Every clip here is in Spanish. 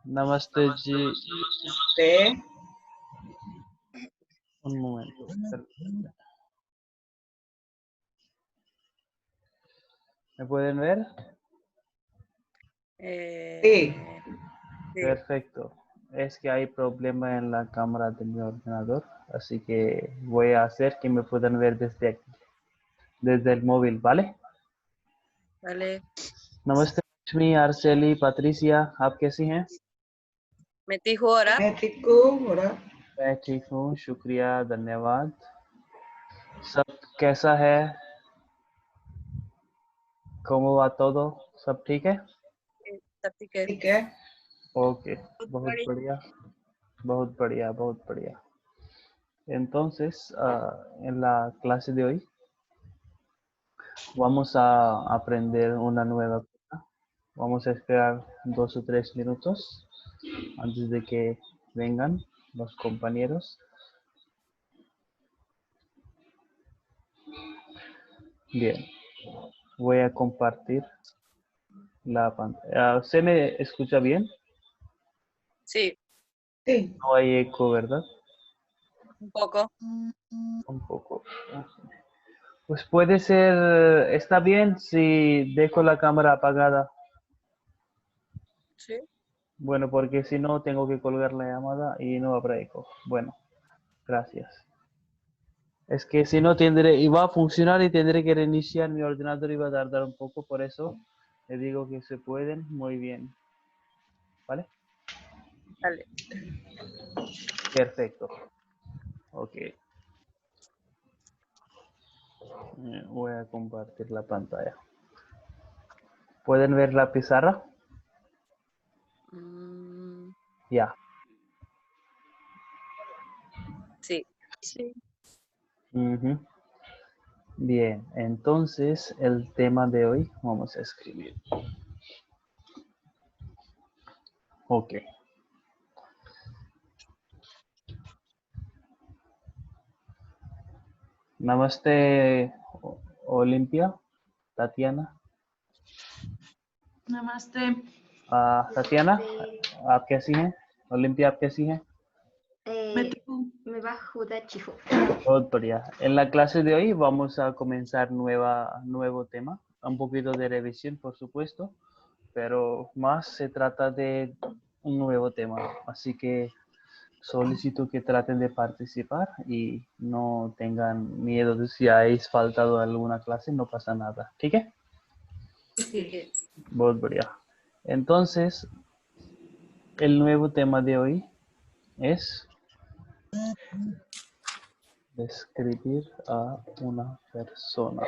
Namaste ji. Sí. Un momento. ¿Me pueden ver? Sí. Perfecto. Es que hay problema en la cámara de mi ordenador, así que voy a hacer que me puedan ver desde aquí, desde el móvil, ¿vale? Vale. नमस्ते लक्ष्मी, आरसेली, पात्रिसिया, आप कैसी हैं? मैं ठीक हूँ और आप? मैं ठीक हूँ और आप? मैं ठीक हूँ, शुक्रिया, धन्यवाद। सब कैसा है? ¿Cómo va todo? सब ठीक है? सब ठीक है। ठीक है. ओके, बहुत बढ़िया, बहुत बढ़िया, बहुत बढ़िया. Entonces, en la clase de hoy vamos a aprender una nueva cosa. Vamos a esperar 2 o 3 minutos antes de que vengan los compañeros. Bien, voy a compartir la pantalla. ¿Se me escucha bien? Sí, Sí. No hay eco, ¿verdad? un poco. Un poco. Pues puede ser, está bien si dejo la cámara apagada. Sí. Bueno, porque si no tengo que colgar la llamada y no habrá eco. Bueno, gracias. Es que si no tendré, iba a funcionar y tendré que reiniciar mi ordenador y va a tardar un poco, por eso le digo que se pueden muy bien. ¿Vale? Vale. Perfecto. Ok. Voy a compartir la pantalla. ¿Pueden ver la pizarra? Ya. Sí. Sí. Ujú. Bien, entonces el tema de hoy vamos a escribir. Ok. Namaste, Olimpia, Tatiana. नमस्ते. Tatiana, आप कैसी हैं? Olimpia, आप कैसी हैं? मैं बाखुदा chihu. बहुत बढ़िया. En la clase de hoy vamos a comenzar nuevo tema, un poquito de revisión, por supuesto, pero más se trata de un nuevo tema, así que solicito que traten de participar y no tengan miedo de si habéis faltado alguna clase, no pasa nada. ¿ठीक है? Sí. बहुत बढ़िया. Entonces, el nuevo tema de hoy es describir a una persona.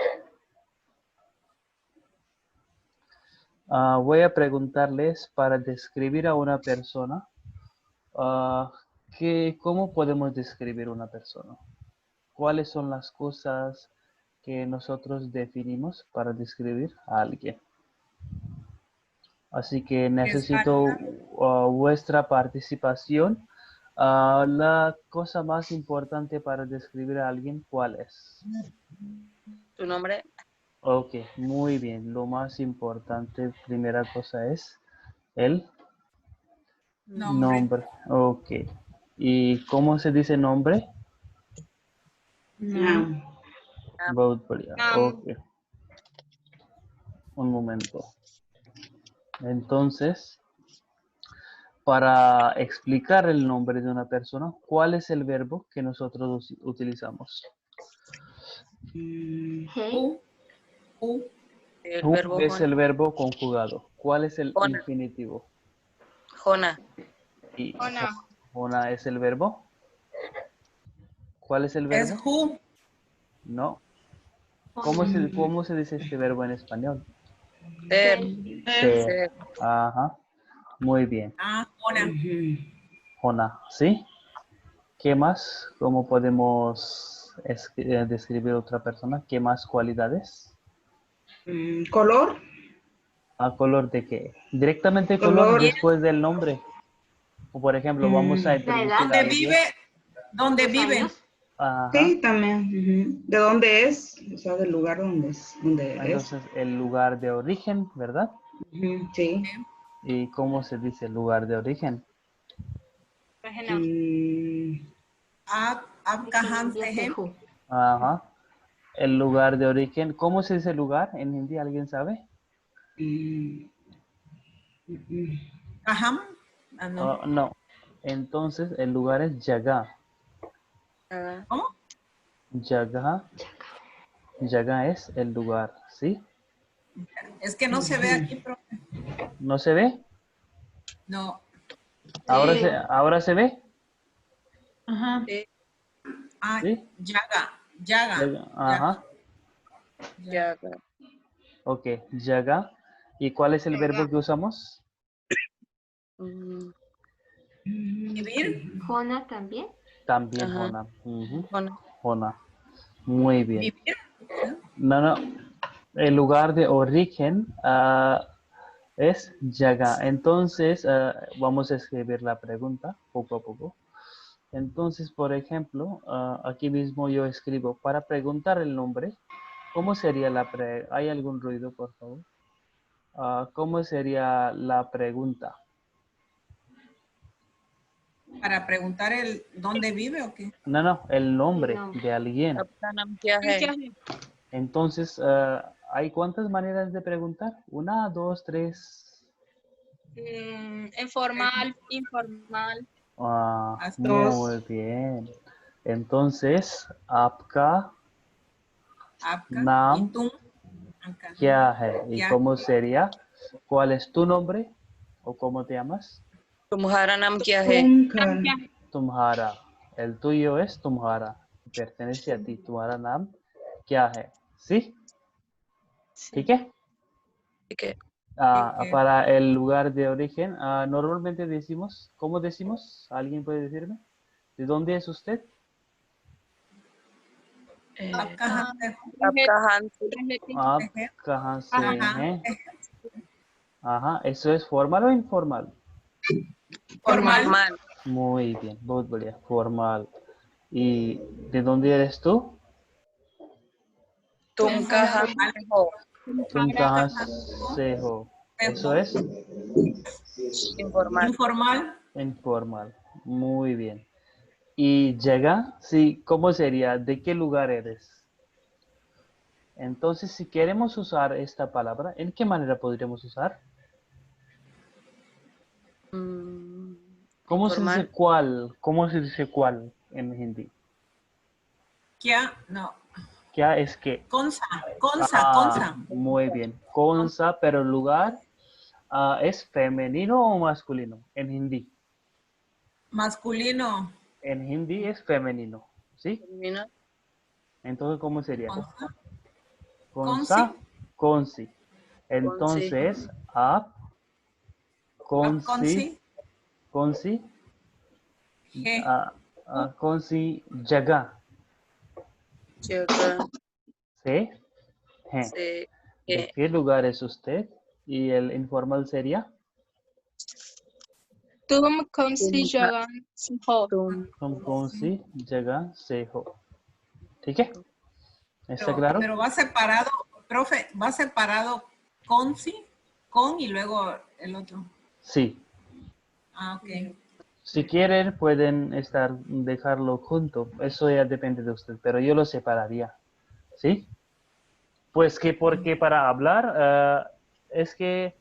Voy a preguntarles para describir a una persona, ¿cómo podemos describir una persona? ¿Cuáles son las cosas que nosotros definimos para describir a alguien? Así que necesito vuestra participación. La cosa más importante para describir a alguien, ¿cuál es? ¿Tu nombre? Ok, muy bien. Lo más importante, primera cosa es el nombre. Ok. ¿Y cómo se dice nombre? Naam. बहुत बढ़िया. Ok. Un momento. Entonces, para explicar el nombre de una persona, ¿cuál es el verbo que nosotros utilizamos? Hey. El Who verbo es el Jona. verbo conjugado. ¿Cuál es el Jona. infinitivo? Jona. Y Jona es el verbo. ¿Cuál es el verbo? Es who. No. ¿Cómo se dice este verbo en español? Ser. Ser. Ser. Ajá. Muy bien. Ona. Jona, ¿sí? ¿Qué más? ¿Cómo podemos describir a otra persona? ¿Qué más cualidades? Color. ¿A color de qué? Directamente color Color. después del nombre. O por ejemplo, vamos a introducir a ¿Dónde alguien. vive? ¿Dónde vive? Ajá. Sí, también. ¿De dónde es? O sea, del lugar donde es. Entonces, el lugar de origen, ¿verdad? Sí. ¿Y cómo se dice lugar de origen? Abkahan Sehem. Ajá. El lugar de origen. ¿Cómo se dice lugar en hindi? ¿Alguien sabe? Kaham. Ah, no. No. Entonces, el lugar es Jaga. ¿Cómo? Jaga. Jaga es el lugar, ¿sí? Es que no se ve aquí, profe. ¿No se ve? No. ¿Ahora se ve? Ajá. Ah, ¿Sí? Yaga. Ajá. Yaga. Ok, Jaga. ¿Y cuál es el verbo que usamos? Vivir. Jona también. También Ajá. Jona. Ujú. Jona. Jona. Muy bien. Vivir. No. El lugar de origen es Jaga. Entonces, vamos a escribir la pregunta poco a poco. Entonces, por ejemplo, aquí mismo yo escribo, para preguntar el nombre, ¿cómo sería la pregunta? ¿Hay algún ruido, por favor? ¿Cómo sería la pregunta? Para preguntar el dónde vive o qué. No, el nombre de alguien. आपका नाम क्या है? Entonces, ¿hay cuántas maneras de preguntar? 1, 2, 3. Informal, informal. Muy bien. Entonces, आपका Abka. नाम Y tú. Anka. क्या है? ¿Y क्या cómo sería? ¿Cuál es tu nombre? ¿O cómo te llamas? तुम्हारा नाम क्या है? Tumhara. El tuyo es Tumhara. Pertenece a ti. ¿Tumhara नाम क्या है? ¿Sí? ¿ठीक है? ठीक है. Para el lugar de origen, normalmente decimos, ¿cómo decimos? ¿Alguien puede decirme? ¿De dónde es usted? Abka. आप कहाँ से? आप कहाँ से हैं? Ajá, ¿eso es formal o informal? Formal. Muy bien, muy bien, formal. ¿Y de dónde eres tú? तुम कहाँ से हो? तुम कहाँ से हो? ¿Eso es? Informal. Informal. Informal. Muy bien. ¿Y llega? Sí, ¿cómo sería? ¿De qué lugar eres? Entonces, si queremos usar esta palabra, ¿en qué manera podríamos usar? ¿Cómo se dice Informal. cuál? ¿Cómo se dice cuál en hindi? Kia. No. ¿Qué es qué? Consa. Consa. Muy bien. Consa, pero el lugar ¿es femenino o masculino en hindi? Masculino. En hindi es femenino, ¿sí? Femenino. Entonces, ¿cómo sería? Consa. Consa, consi. Entonces, ap, consi, consi, G. consi, jaga, जगह ¿sí? हैं. से ¿De qué lugar es usted? Y el informal sería तुम कौन सी जगह से हो? तुम consi, jaga, se ho. ¿ठीक है? ¿Está claro? Pero va separado, profe, va separado con y luego el otro. Sí. Ok. Si quieren, pueden dejarlo junto. Eso ya depende de usted, pero yo lo separaría. ¿Sí? Pues que porque para hablar, es que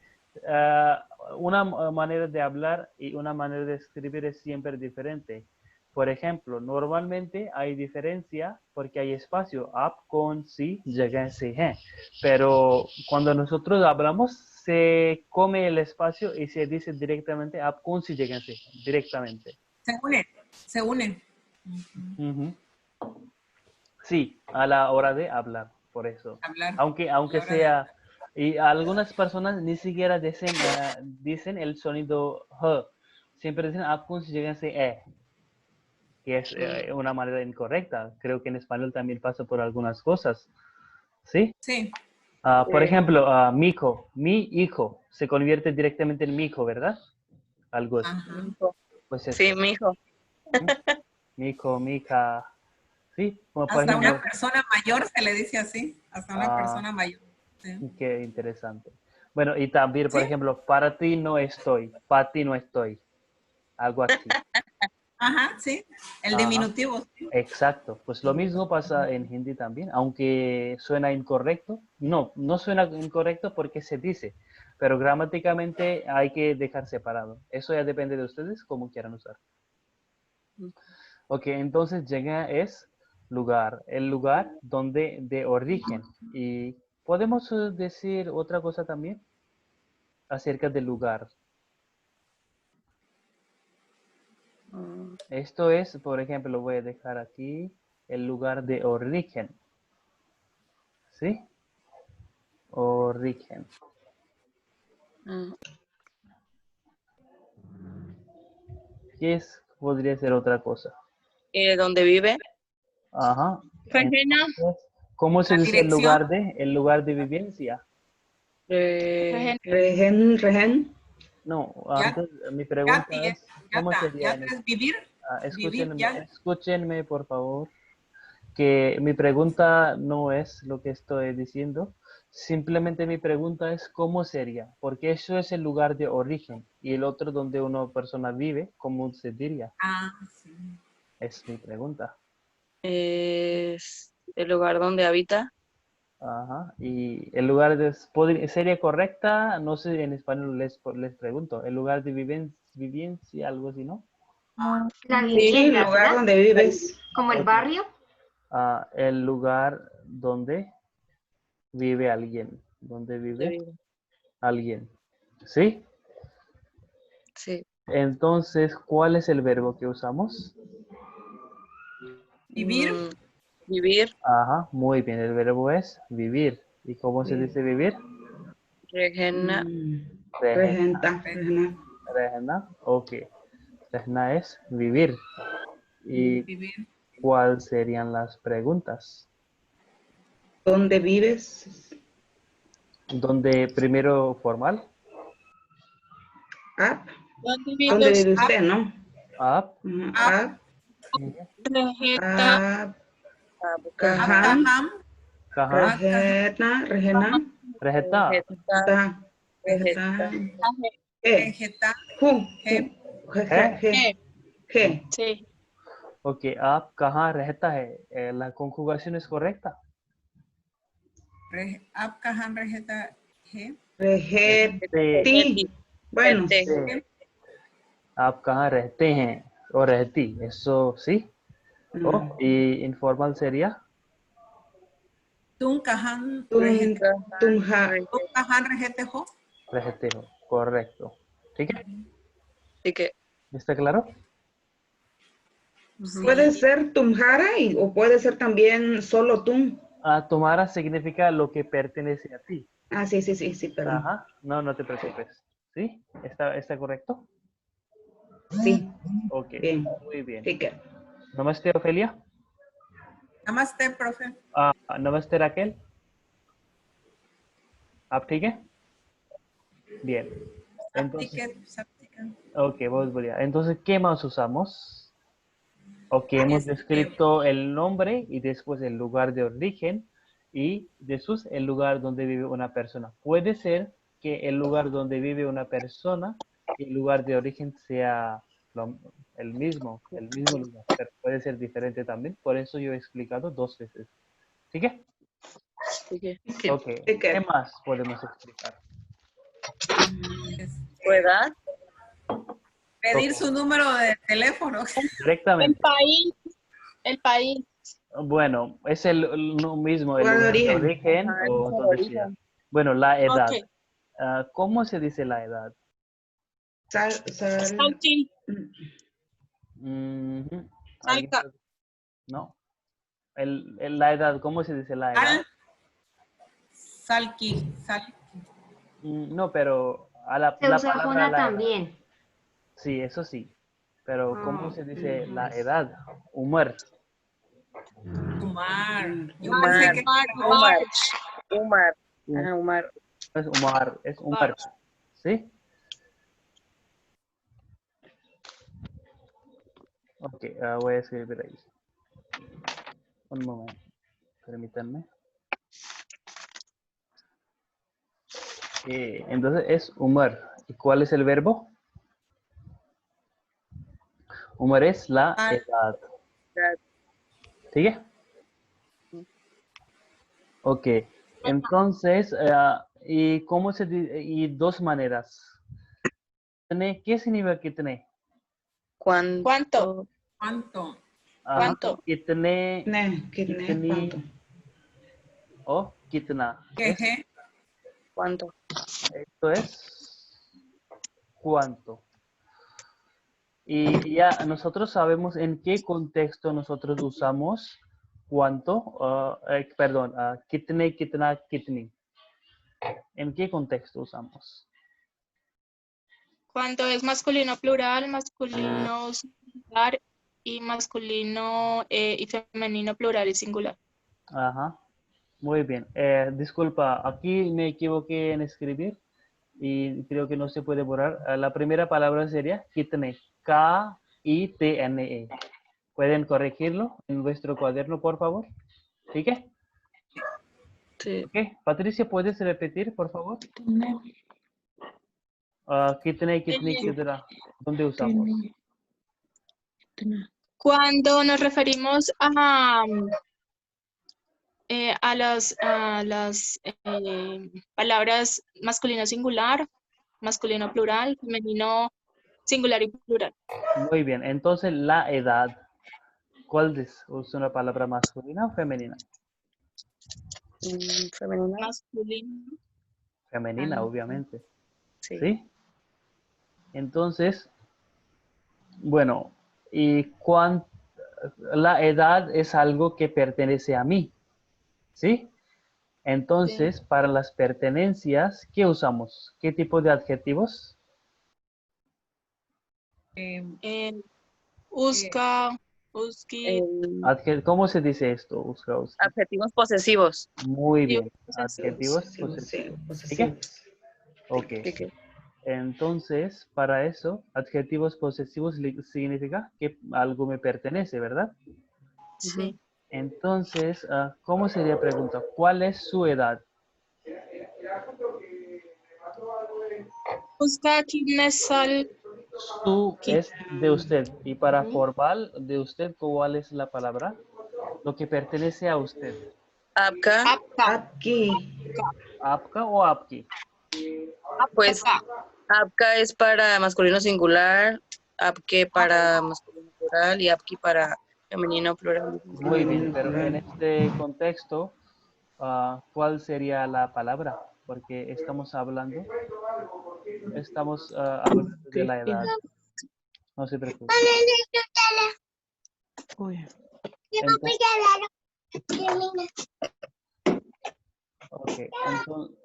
una manera de hablar y una manera de escribir es siempre diferente. Por ejemplo, normalmente hay diferencia porque hay espacio, आप कौन सी जगह से हैं. Pero cuando nosotros hablamos, se come el espacio y se dice directamente आप कौन सी जगह से हैं, directamente. Se unen. Uh-huh. Sí, a la hora de hablar, por eso. Hablar. Aunque sea, y algunas personas ni siquiera dicen el sonido h, siempre dicen आप कौन सी जगह से है, que es una manera incorrecta. Creo que en español también pasa por algunas cosas, ¿sí? Sí. Por ejemplo, mi hijo, se convierte directamente en mi hijo, ¿verdad? Algo así. Pues eso. Sí, mi hijo. Mi hijo, mi hija, sí. Como por Hasta ejemplo, una persona mayor se le dice así. Hasta una persona mayor. Sí. Qué interesante. Bueno, y también, por ¿Sí? ejemplo, para ti no estoy, para ti no estoy. Algo así. Ajá, sí. El Ajá. diminutivo. Sí. Exacto. Pues lo mismo pasa en hindi también, aunque suena incorrecto. No, no suena incorrecto porque se dice, pero gramáticamente hay que dejar separado. Eso ya depende de ustedes, como quieran usar. Ok, entonces llega es lugar, el lugar donde de origen. Y podemos decir otra cosa también acerca del lugar. Esto es, por ejemplo, lo voy a dejar aquí, el lugar de origen. ¿Sí? Origen. Mm, ¿Qué es? Podría ser otra cosa. ¿Dónde vive? Ajá. Regina. Entonces, ¿cómo se La dice dirección. el lugar de vivencia? Eh, Regen. No, Ya, antes mi ya, pregunta ya, es, ¿cómo sería ya es vivir. Vivir, escúchenme, ya. escúchenme, por favor, que mi pregunta no es lo que estoy diciendo, simplemente mi pregunta es ¿cómo sería? Porque eso es el lugar de origen y el otro donde una persona vive, ¿cómo se diría? Ah, sí. Es mi pregunta. es el lugar donde habita. Ajá. Y el lugar sería correcta, no sé, en español les pregunto, el lugar de vivencia, algo así, ¿no? La Sí, Sí, el vivienda, lugar ¿será? donde vives. Como el Ok. barrio. El lugar donde vive alguien, donde ¿dónde vive vive? alguien. ¿Sí? Sí. Entonces, ¿cuál es el verbo que usamos? Vivir. Mm, vivir. Ajá, muy bien, el verbo es vivir. ¿Y cómo se dice vivir? Regena. Rehena. Regenta. Rehena, ok. Rehena es vivir. ¿Y Vivir. cuáles serían las preguntas? ¿Dónde vives? ¿Dónde primero formal? Up. ¿Dónde ¿Dónde vive vive usted? usted, no? Up. Up. Regina. Abcaja. Cajan. Abcaham. Caja. Regena. Reheta. Ta. Vegeta. Vegeta. Ju. Je- G. G. Sí. Ok, आप कहाँ रहता है? La conjugación es correcta. Abcaham, Regeta. Je. Regeti. Bueno. Vete. आप कहाँ रहते हैं o रहती, eso sí. Oh, y informal sería Tuncahan, Tum. Regeta. Tumja. Tuncahan, Regete, Jo. रहते हो, correcto. ¿ठीक है? Así que. ¿Está claro? Ujú. Puede ser tumjara o puede ser también solo tum. Tomara significa lo que pertenece a ti. Ah, sí, perdón. Ajá, no, no te preocupes. ¿Sí? ¿Está correcto? Sí, Ok, bien. muy bien. ठीक है. Namaste, Ofelia. Namaste, profe. Namaste, Raquel. ¿आप ठीक है? Bien. Entonces, Saptiket. ok, vamos a Entonces, ¿qué más usamos? Ok, hemos Este, descrito el nombre y después el lugar de origen y después el lugar donde vive una persona. Puede ser que el lugar donde vive una persona y el lugar de origen sea el mismo lugar, pero puede ser diferente también. Por eso yo he explicado dos veces. ¿Sí que? Así que. Ok, ठीक ¿qué है. más podemos explicar? ¿Tu edad? Pedir Ok, su número de teléfono. El directamente. país. El país. Bueno, es lo mismo, el Lugar de lugar de origen. origen Ajá, el o lugar de donde sea. origen. Bueno, la edad. Ok. ¿Cómo se dice la edad? Sal. Salchi. Ujú. ¿Alguien Salca. sabe? No. La edad, ¿cómo se dice la edad? Salki. No, pero Se la usa palabra Jona la edad. también. Sí, eso sí. Pero ¿cómo Ah, se dice la ujú. edad? Umar. Umar. Yo pensé Umar. que Umar. March. Umar. Um- Ajá, Umar. Es Umar, es Umar. March. ¿Sí? Ok, voy a escribir ahí. Un momento, permítanme. Entonces es Umar. ¿Y cuál es el verbo? Umar es la edad. ¿Sigue? Ok. Entonces, ¿y cómo se dice? Y dos maneras. ¿Qué significa kitne? ¿Cuánto? ¿Cuánto? Ajá. ¿Cuánto? Kitne, ¿Quién ¿cuánto? o kitna. Jeje. ¿Cuánto? Esto es cuánto. Y ya nosotros sabemos en qué contexto nosotros usamos cuánto, perdón, kitne, kitna, kitni. ¿En qué contexto usamos? ¿Cuánto es masculino plural, masculino singular y masculino y femenino plural y singular? Ajá, muy bien. Disculpa, aquí me equivoqué en escribir y creo que no se puede borrar. La primera palabra sería kitne, K-I-T-N-E. ¿Pueden corregirlo en vuestro cuaderno, por favor? ¿Sí que? Sí. Ok, Patricia, ¿puedes repetir, por favor? Kitne, kitni, kitna. ¿Dónde usamos? Cuando nos referimos a las palabras masculino singular, masculino plural, femenino singular y plural. Muy bien, entonces la edad. ¿Cuál es una palabra masculina o femenina? Femenina. Masculino. Femenina, obviamente. Sí. ¿Sí? Entonces, bueno, y la edad es algo que pertenece a mí. ¿Sí? Entonces, para las pertenencias, ¿qué usamos? ¿Qué tipo de adjetivos? Uska, uski, ¿Cómo se dice esto? Adjetivos posesivos. Muy bien. posesivos. Adjetivos posesivos. Posesivos. Ok. ¿Qué? Entonces, para eso, adjetivos posesivos significa que algo me pertenece, ¿verdad? Sí. Entonces, ¿cómo sería pregunta? ¿Cuál es su edad? Uska kimnesal Su es de usted. Y para formal de usted, ¿cuál es la palabra? Lo que pertenece a usted. Apka. apka. Aquí. ¿Apka o apki? Pues apka es para masculino singular, apke para masculino plural y apki para femenino plural. Muy bien, Femenino pero en plural. este contexto, ¿cuál sería la palabra? Porque estamos hablando de la edad. No se preocupe.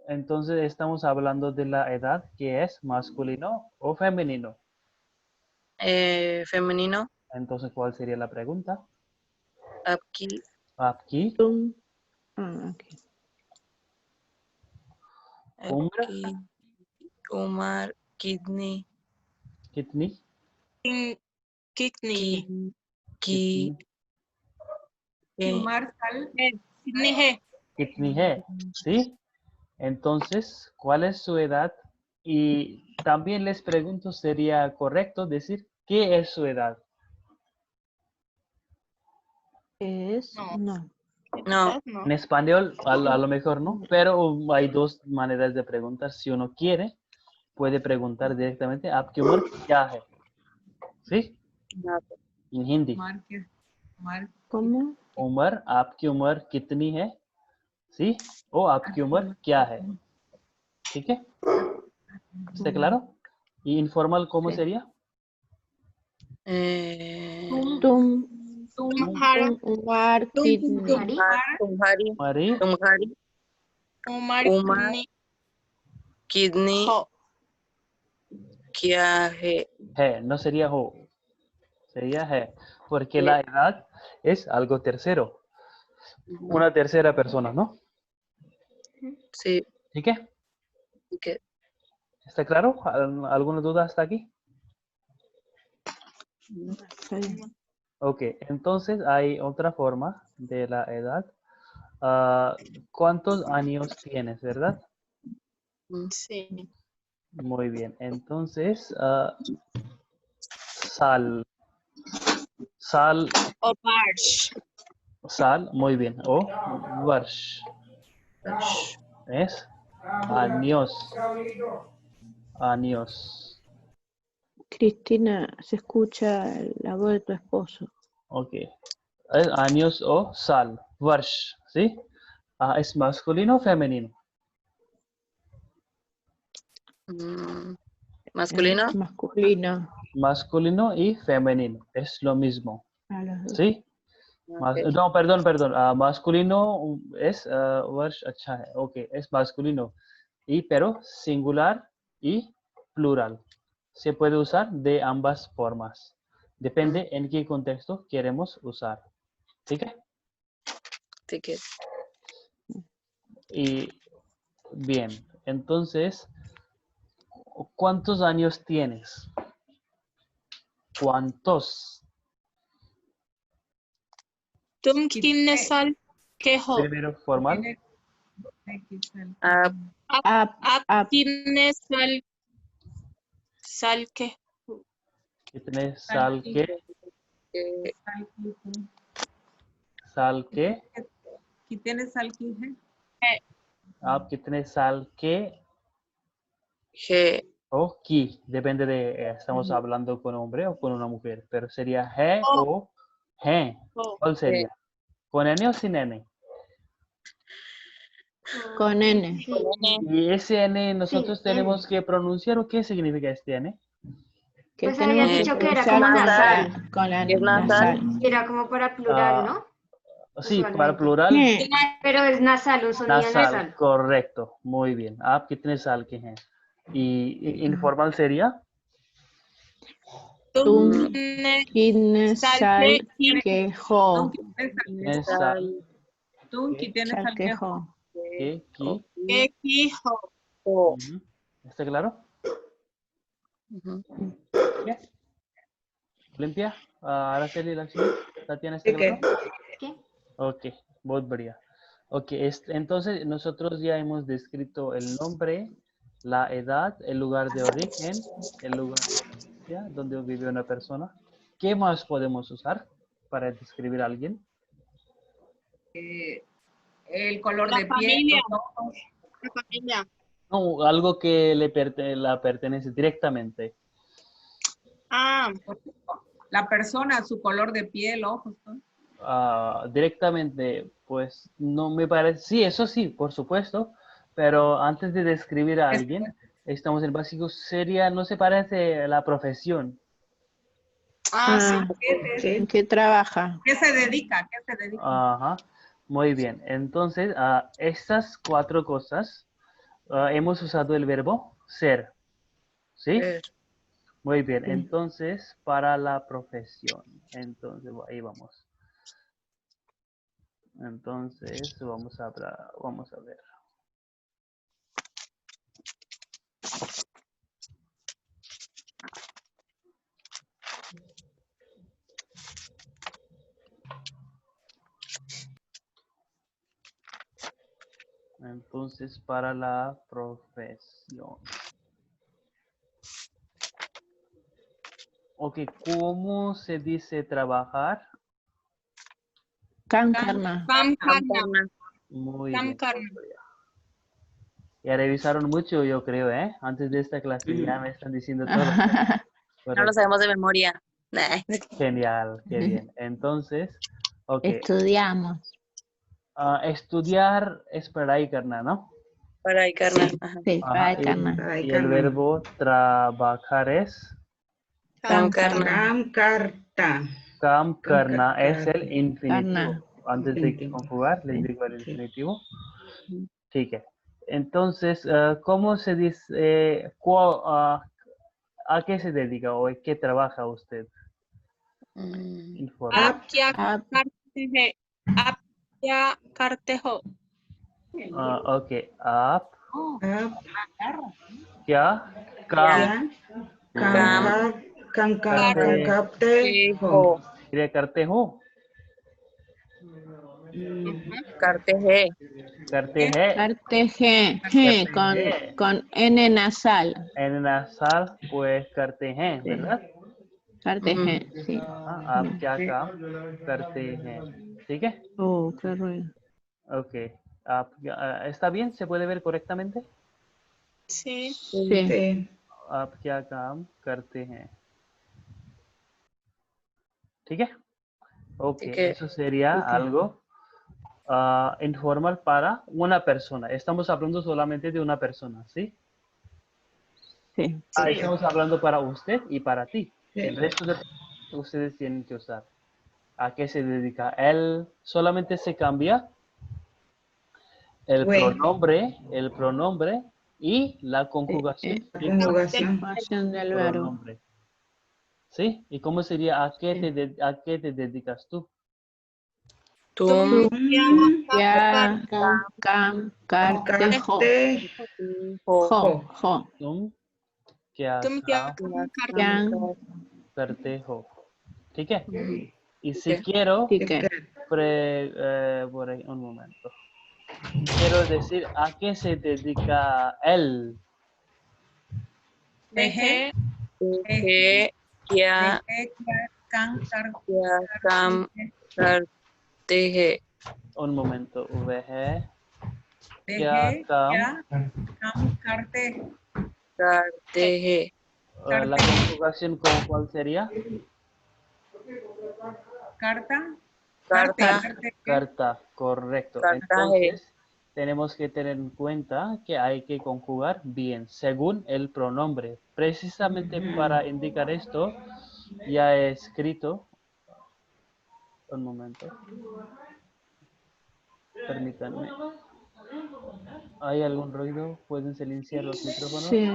Entonces estamos hablando de la edad que es masculino o femenino. Femenino, Entonces, ¿cuál sería la pregunta? apki, Apki, umr, apki, umar, kidney, kitni, Kidney. ki, Umar Sal. Kidney he. kitni hai. ¿Sí? Entonces, ¿cuál es su edad? Y también les pregunto, ¿sería correcto decir qué es su edad? No. No. No. En español, a lo mejor no, pero hay dos maneras de preguntar. Si uno quiere, puede preguntar directamente, ¿आपकी उम्र क्या है? ¿Sí? En hindi. Umar. उम्र, आपकी उम्र कितनी है? ¿Sí? O आपकी उम्र क्या है? ¿ठीक है? ¿Está claro? ¿Y informal cómo sería? Tumhara. Tumhari, Mari, Umar Umar, kidney, ho. kya hai. no sería ho, sería he, porque la edad es algo tercero, una tercera persona, ¿no? Sí, ¿Sí que? que ¿Está claro? ¿Alguna duda hasta aquí? Ok, entonces hay otra forma de la edad. ¿Cuántos años tienes, verdad? Sí. Muy bien. Entonces, sal. Sal, O barsh. sal, muy bien. O varsh. ¿Es? Años. Años. Cristina, se escucha la voz de tu esposo. Ok. ¿Es años o sal? Varsh. ¿Sí? ¿Es masculino o femenino? Masculino. Masculino. Masculino y femenino. Es lo mismo. A los dos. ¿Sí? Ok. No, perdón. Masculino es varsh, अच्छा है. Ok, es masculino. Pero singular y plural. Se puede usar de ambas formas. Depende en qué contexto queremos usar. ¿ठीक है? Ticket. Y bien, entonces, ¿cuántos años tienes? ¿Cuántos? तुम कितने साल के हो? Primero formal. Ah, आप Up. कितने साल के हो? कितने साल के? eh, साल के? कितने साल की है? आप कितने साल के G. o ki? Depende de, estamos hablando con hombre o con una mujer. Pero sería he o he. हो. ¿Cuál sería? ¿Con N o sin N? Con N. Y ese N nosotros tenemos que pronunciar, ¿o qué significa este N? Que Pues tenemos habías que dicho que era pronunciar como nasal. nasal, con la Es nasal. nasal. Era como para plural, ¿no? Sí, para Usualmente. plural, Pero es nasal, un sonido nasal, nasal. correcto, muy bien. आप कितने साल के हैं? Y informal sería तुम तुम कितने कितने साल साल की के हो? कितने साल तुम कितने साल साल के के हो? हो? के की? की हो? O. Ujú. ¿Está claro? Ujú. ¿Qué? ¿Limpia? Araceli, Lakshmi, ¿Tatiana está ¿Sí claro? ¿Qué? Ok, muy बढ़िया. Ok, entonces nosotros ya hemos descrito el nombre, la edad, el lugar de origen, el lugar ya, donde vive una persona. ¿Qué más podemos usar para describir a alguien? El color La de piel, familia. los ojos. La familia. No, algo que la pertenece directamente. Ah, La persona, su color de piel, ojos, ¿no? Directamente, pues no me parece, sí, eso sí, por supuesto, pero antes de describir a alguien, estamos en básico, sería, no se parece a la profesión. sí. Sí. ¿En qué trabaja? ¿Qué se dedica? ¿Qué se dedica? Ajá, muy bien. Entonces, estas 4 cosas, hemos usado el verbo ser, ¿sí? Ser. Muy bien, entonces, para la profesión, entonces, ahí vamos. Entonces, vamos a ver. Entonces, para la profesión. Ok, ¿cómo se dice trabajar? काम करना. काम करना. Muy काम bien. करना. Ya revisaron mucho, yo creo, ¿eh? Antes de esta clase ya me están diciendo todo. No lo Correcto. sabemos de memoria. Nah. Genial, qué bien. Entonces, ok. Estudiamos. Estudiar es पढ़ाई करना, ¿no? Para ahí, carnal. Ajá. Sí, Ajá, para करना. Ay, y el Carmen. verbo trabajar es काम काम करना. Cam, carta. काम करना, करना. es el infinitivo. करना. Antes de Infinitivo. conjugar, les Sí. digo el Sí. infinitivo. ठीक है. Entonces, ¿cómo se dice, a qué se dedica o en qué trabaja usted? Informal. आप क्या आप करते हैं? आप क्या करते हो? Ok, आप Ap, क्या काम ya. करते Capte. Hijo. क्रिया करते हो? Carteje. Carteje. Parte G, G con N nasal. En nasal, pues carteje, Sí. ¿verdad? Parte G, sí. आप क्या काम करते हैं? ठीक है. Oh, qué ruido. Ok. ¿Está bien? ¿Se puede ver correctamente? Sí. Sí. Sí. आप क्या काम करते हैं? ठीक है. Ok, Así que, eso sería Ok. algo informal para una persona. Estamos hablando solamente de una persona, ¿sí? Sí. sí. Estamos hablando para usted y para ti. Sí. El resto de ustedes tienen que usar. ¿A qué se dedica? Él solamente se cambia el Güey. pronombre y la conjugación. Eh, Conjugación. Conjugación del verbo. Pronombre. ¿Sí? ¿Y cómo sería a qué, Sí. a qué te dedicas tú? Tum, Ya, cam, carte, jo. Carte. jo, Jo, jo. तुम क्या तुम क्या काम Yang, करते हो? ठीक है. Y si Ok. quiero, ticket. por ahí, un momento. Quiero decir a qué se dedica él. Teje, Teje, kya, teje, can, car, kya, kam, karteje. Un momento. वह क्या teje, काम ya, cam, carte, Karteje. la conjugación ¿cuál sería? carta, Carta. carte, Carta, correcto. Cartaje. Entonces, tenemos que tener en cuenta que hay que conjugar bien, según el pronombre. Precisamente para indicar esto, ya he escrito. Un momento. Permítanme. ¿Hay algún ruido? ¿Pueden silenciar los micrófonos? Sí.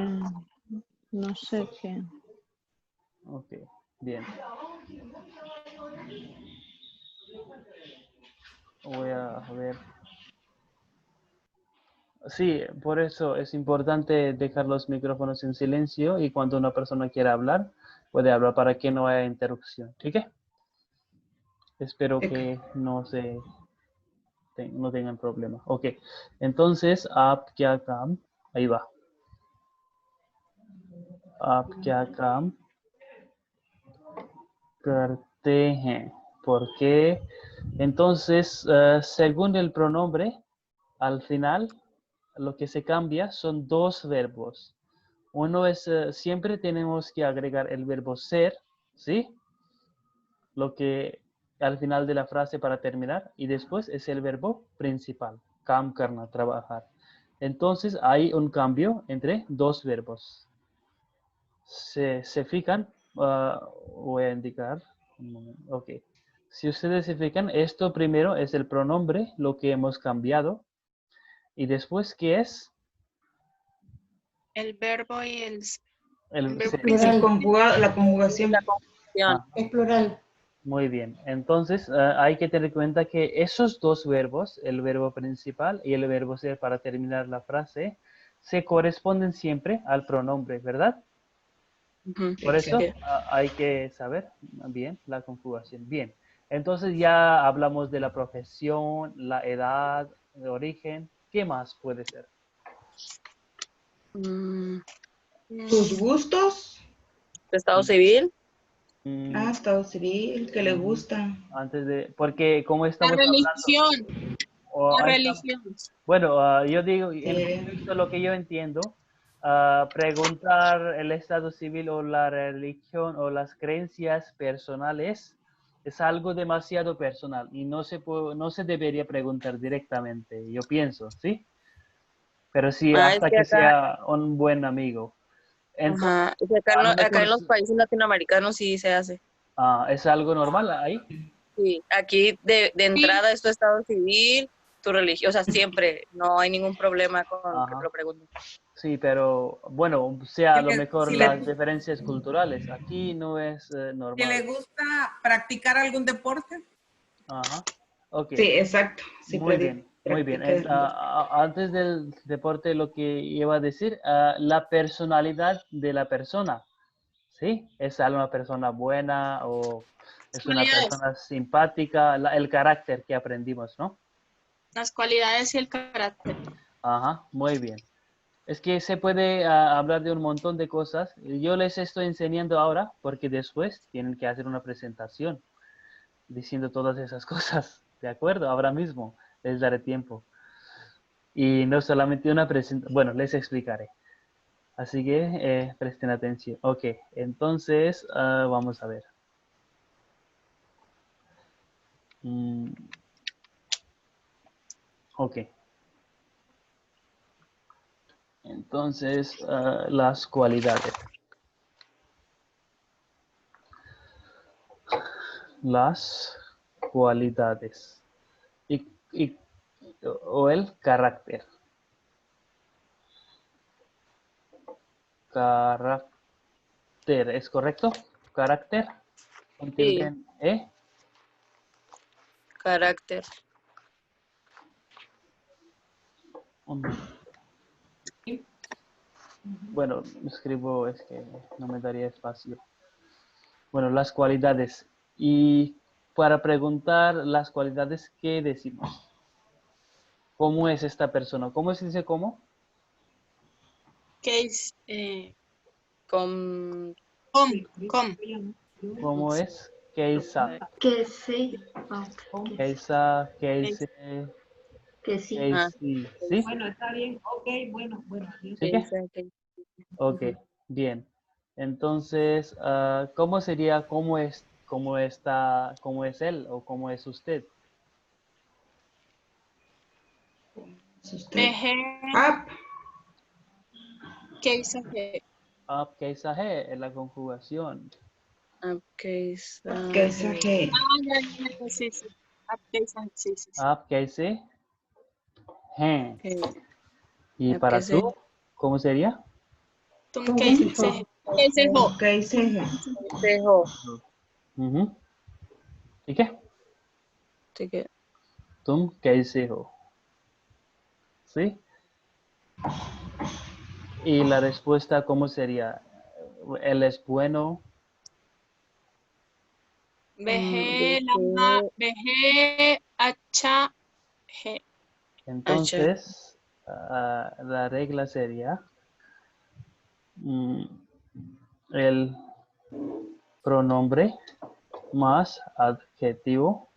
No sé qué. Ok, bien. Voy a ver. Sí, por eso es importante dejar los micrófonos en silencio y cuando una persona quiera hablar, puede hablar para que no haya interrupción. ¿Sí que? Espero que no no tengan problema. Ok, entonces, आप क्या काम, ahí va. आप क्या काम करते हैं. Porque entonces, según el pronombre, al final, lo que se cambia son dos verbos. Uno es, siempre tenemos que agregar el verbo ser, ¿sí? Lo que al final de la frase para terminar, y después es el verbo principal, काम करना, trabajar. Entonces hay un cambio entre dos verbos. Se fijan, voy a indicar, un momento, ok. Si ustedes se fijan, esto primero es el pronombre, lo que hemos cambiado, y después, ¿qué es? el verbo y el El verbo ser. principal. La conjugación. La conjunción. Ah, Es plural. muy bien. Entonces, hay que tener en cuenta que esos dos verbos, el verbo principal y el verbo ser para terminar la frase, se corresponden siempre al pronombre, ¿verdad? Ujú. Por eso Sí. hay que saber bien la conjugación. Bien. Entonces ya hablamos de la profesión, la edad, el origen. ¿Qué más puede ser? Mm, Tus gustos. Estado civil. Estado civil, que le gusta. Antes de, porque como La estamos religión. hablando, La religión. bueno, yo digo, en Eh, contexto, lo que yo entiendo, preguntar el estado civil o la religión o las creencias personales es algo demasiado personal y no se debería preguntar directamente, yo pienso, ¿sí? Pero sí, Ah, es hasta que que acá, sea un buen amigo. Entonces, ajá, es que a lo acá mejor en los países latinoamericanos sí se hace. es algo normal ahí. Sí, aquí de entrada es tu estado civil, tu religión, o sea, siempre, no hay ningún problema con que Ajá. te lo pregunten. Sí, pero bueno, sea a lo mejor si las le, diferencias culturales. Aquí no es si le normal. gusta practicar algún deporte, Ajá. Ok. sí, exacto. Sí, Muy bien, muy bien. Antes del deporte, lo que iba a decir, la personalidad de la persona. ¿Sí? ¿Es una persona buena o es una Cualidades. persona simpática? El carácter que aprendimos, ¿no? Las cualidades y el carácter. Ajá, muy bien. Es que se puede hablar de un montón de cosas. Yo les estoy enseñando ahora porque después tienen que hacer una presentación diciendo todas esas cosas. ¿De acuerdo? Ahora mismo les daré tiempo. Y no solamente una presentación. Bueno, les explicaré. Así que presten atención. Ok, entonces vamos a ver. Ok. Entonces, las cualidades. Las cualidades. O el carácter. Carácter, ¿es correcto? Carácter. Con tilde en E. Carácter. Bueno, escribo, es que no me daría espacio. Bueno, las cualidades. Y para preguntar las cualidades, ¿qué decimos? ¿Cómo es esta persona? ¿Cómo se dice cómo? ¿Qué es? Con ¿Cómo es? Keisa. Que sí. Keisa, Keise, Que sí. Keisi. ¿Sí? Bueno, está bien. Ok, bueno, adiós. ¿Sí que? Ok, bien. Entonces, ¿cómo sería, cómo es él o cómo es usted? Es usted. Veje, Up. ¿qué hizo? Que Ab, Keisa, he, es la conjugación. Apkeisa. Que es G. ya, sí, sí. ¿Qué hizo? Sí, sí, sí. Ab, Keise, he. ¿Y Ab, para Keise. tú, cómo sería? ¿Tú qué hice? ¿Qué hice? Que dice G. Dejo. Ujú. ¿Y qué? Así que, Tum, Keise, ho. ¿Sí? Y la respuesta, ¿cómo sería? Él es bueno. Veje, lama, veje, hacha, G. Entonces, la regla sería el pronombre más adjetivo,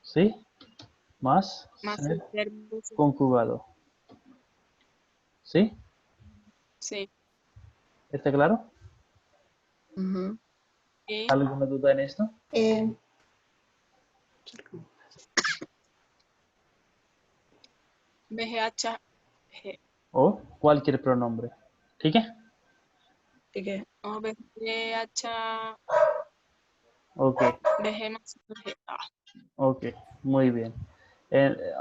¿sí? Más Más ser el verbo. conjugado, ¿sí? Sí. ¿Está claro? ujú. Sí. ¿Alguna duda en esto? Veje, hacha, G. O cualquier pronombre. ¿Sí que? Así que, O veje, hacha, Ok, veje más G. ok, muy bien.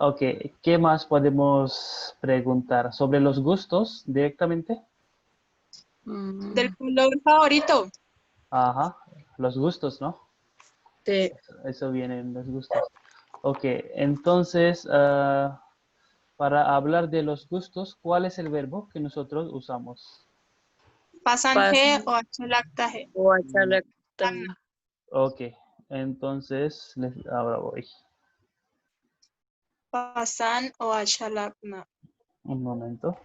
Ok, ¿qué más podemos preguntar? ¿Sobre los gustos directamente? Del color favorito. Ajá, los gustos, ¿no? sí. Eso viene en los gustos. Ok, entonces, para hablar de los gustos, ¿cuál es el verbo que nosotros usamos? Pasan Pas G o H lacta G. o achalacta. Ok, entonces, ahora voy. Pasan o H lacta. Un momento.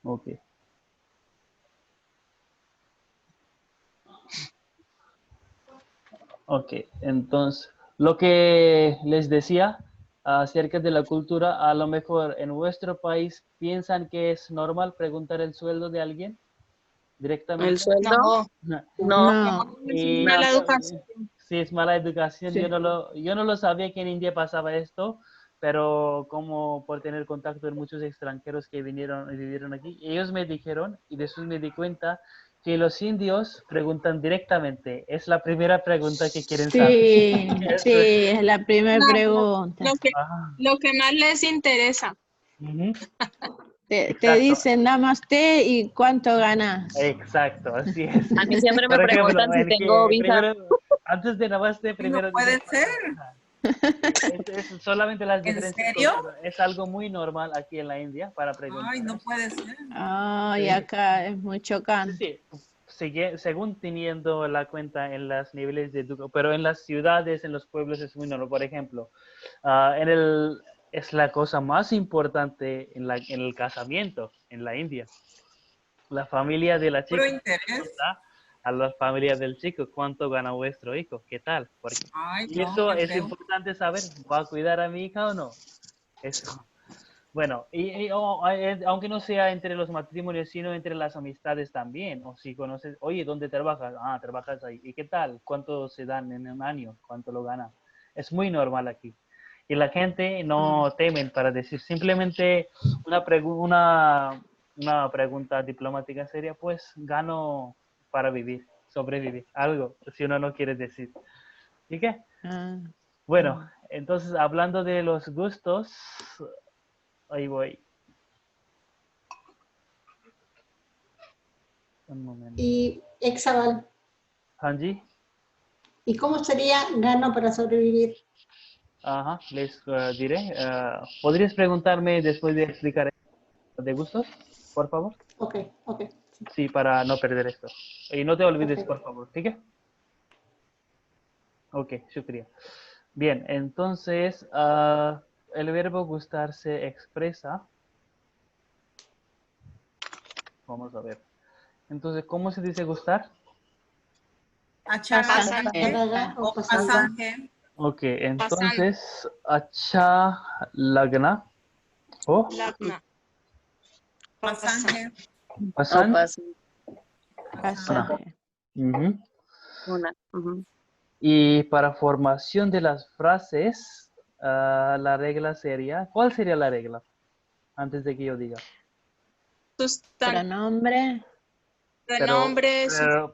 Ok. Ok, entonces, lo que les decía acerca de la cultura, a lo mejor en vuestro país piensan que es normal preguntar el sueldo de alguien ¿El directamente. sueldo? No, No. No, es Y mala educación. sí, es mala educación. Sí. Yo no lo sabía que en India pasaba esto, pero como por tener contacto con muchos extranjeros que vinieron y vivieron aquí, ellos me dijeron y después me di cuenta que los indios preguntan directamente. Es la primera pregunta que quieren saber. sí, Eso sí, es. es la primera Claro, pregunta. Ah, lo que más les interesa. ujú. Te Exacto, dicen namaste y cuánto ganas. exacto, así es. A mí siempre me Por ejemplo, preguntan si tengo visa. primero, antes de Namaste, No primero dicen puede cuánto ser. ganas. Solamente las ¿En diferencias serio? culturales. Es algo muy normal aquí en la India para preguntar. Ay, no puede ser. Ay, Sí. acá es muy chocante. Sí, según teniendo la cuenta en los niveles de educación, pero en las ciudades, en los pueblos es muy normal. Por ejemplo, es la cosa más importante en el casamiento en la India. La familia de la Puro chica interés. pregunta a la familia del chico cuánto gana vuestro hijo, qué tal. Ay, Y no, eso qué es feo. importante saber, ¿va a cuidar a mi hija o no? Eso. Bueno, aunque no sea entre los matrimonios, sino entre las amistades también. O si conoces, oye, ¿dónde trabajas? Ah, trabajas ahí. ¿Y qué tal? ¿Cuánto se dan en un año? ¿Cuánto lo gana? Es muy normal aquí. Y la gente no temen para decir simplemente una pregunta diplomática seria, pues gano para vivir, sobrevivir, algo, si uno no quiere decir. ¿Y qué? Ah, Bueno, entonces hablando de los gustos, ahí voy. Un momento. Y Exabal, Hanji, ¿y cómo sería gano para sobrevivir? ajá, les diré. ¿Podrías preguntarme después de explicar de gustos, por favor? Ok, ok. Sí, Sí, para no perder esto. Y no te olvides, ok. por favor, ¿sí que? Ok, shukriya. Bien, entonces, el verbo gustar se expresa. Vamos a ver. Entonces, ¿cómo se dice gustar? Achar Pasaje. o pasaje. Ok, entonces, acha lagna. ¿O? Lagna. Pasaje. Pasan. pasaje. Ujú. Una. Ujú. Y para formación de las frases, la regla sería, ¿cuál sería la regla? Antes de que yo diga. Pronombre. Pronombre,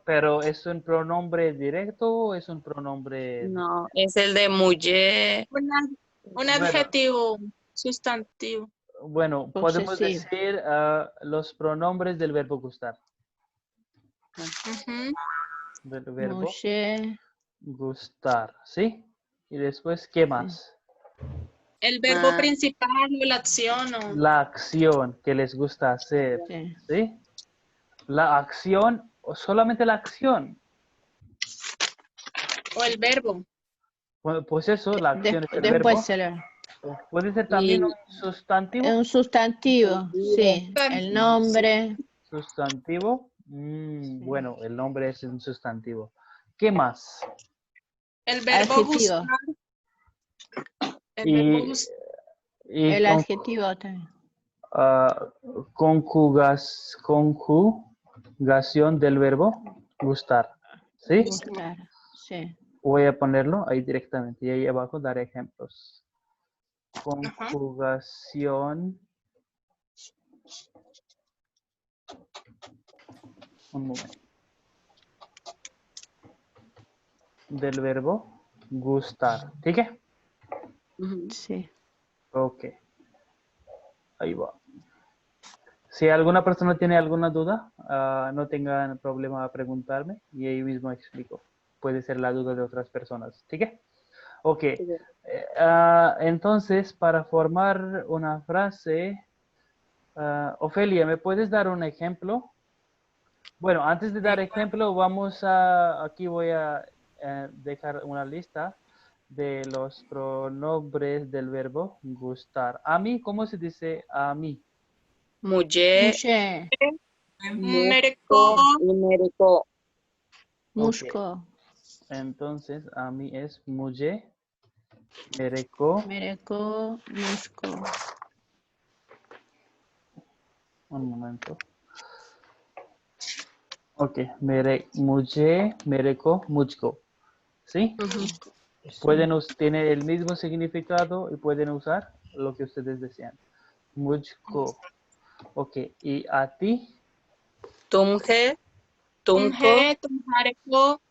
Pero ¿es un pronombre directo o es un pronombre? No, es el de mujer. un Bueno, adjetivo sustantivo. bueno, podemos Posesivo. decir los pronombres del verbo gustar. Ujú. Del verbo Mujer. gustar, ¿sí? Y después, ¿qué más? El verbo Ah, principal o la acción La acción que les gusta hacer, Sí. ¿sí? La acción, o solamente la acción. o el verbo. Pues eso, la acción es el verbo. Después será. Puede ser también y un sustantivo. Un sustantivo. Sí. El nombre. Sustantivo. Sí. Bueno, el nombre es un sustantivo. ¿Qué más? El verbo Adjetivo. gustar. El verbo Y, gustar. y El adjetivo también. conjugación del verbo gustar. ¿Sí? Gustar. Sí. Voy a ponerlo ahí directamente y ahí abajo daré ejemplos. Conjugación. Un momento. Del verbo gustar. ¿Sí que? ujú. Sí. Ok. Ahí va. Si alguna persona tiene alguna duda, no tengan problema a preguntarme y ahí mismo explico. Puede ser la duda de otras personas. ¿Sí que? Ok. Entonces, para formar una frase, Ofelia, ¿me puedes dar un ejemplo? Bueno, antes de dar ejemplo, aquí voy a dejar una lista de los pronombres del verbo gustar. A mí, ¿cómo se dice a mí? Mujer, Mujer. Mereco. y médico. Musco. Entonces, a mí es mujer, mereco, Mereco. Musco. un momento. Ok, mujer, mereco, muchko. ¿Sí? Tiene el mismo significado y pueden usar lo que ustedes desean. Muchko. Ok, ¿y a ti? Tumje, tumco Tumje, tumjareco.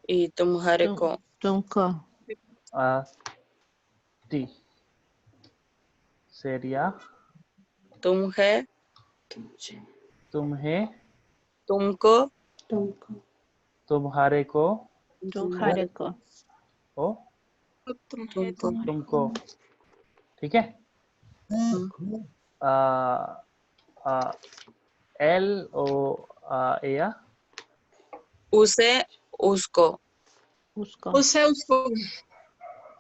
y tumjareco. Tunco. A ti. Sería Tumje, tumhe, tumco, Tunco. tumhareko Tunjareco. o तुमको तुमको, ठीक है। Él o ella, उसे उसको Busco. Use,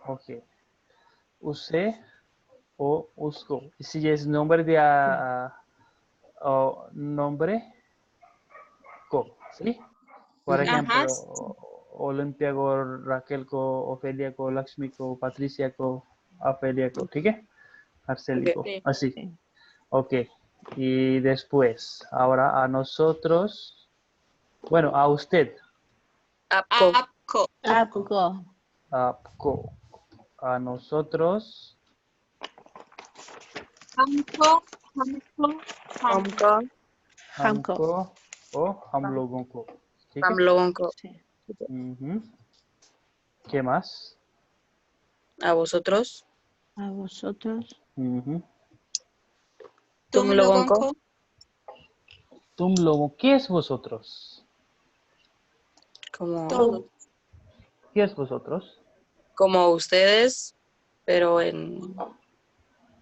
ok. Use o उसको, si es nombre de o nombre को, ¿sí? Por ejemplo, Olimpia को, Raquel को, Ofelia को, Lakshmi को, Patricia को, Ofelia को, ठीक है? Arceli को, Sí. así. Sí. Ok. Y después, ahora a nosotros, bueno, a usted, आपको Apco. Apco. आपको, a nosotros, Hamco. हमको Hamco. हमको o हम लोगों को, ठीक हम है? लोगों को Sí. Ujú. ¿Qué más? a vosotros A vosotros. Ujú. तुम लोगों को Tum logo, ¿qué es vosotros? como Todos. ¿Qué es vosotros? como ustedes pero en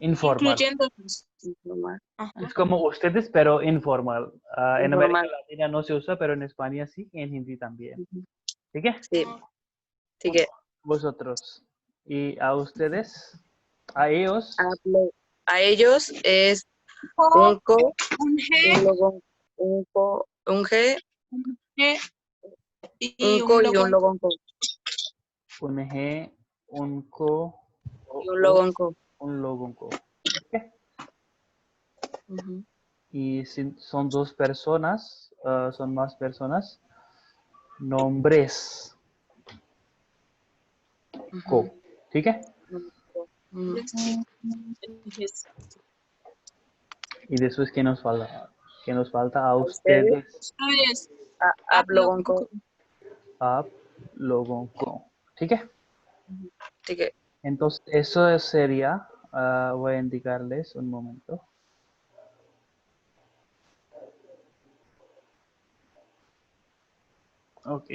Informal. Incluyéndonos. normal. Es como ustedes, pero informal. En América Informal. Latina no se usa, pero en España sí, y en Hindi también. ¿Sí que? Sí. Así que Vosotros. ¿Y a ustedes? ¿A ellos? a ellos es Co, un co, un un G, logo, un co, un G, un G y un co un y un logo. logo co. Un G, un co, Y un logo co. un logo co. ¿Ok? Ujú. Y si son dos personas, son más personas, nombres co. Ujú. ¿Sí que? Ujú. Yes. Y después, ¿qué nos falta? ¿Qué nos falta a ustedes. ustedes? Ustedes. Ab logo co. आप लोगों को, ठीक है? Así que Entonces, eso sería, voy a indicarles un momento. Ok.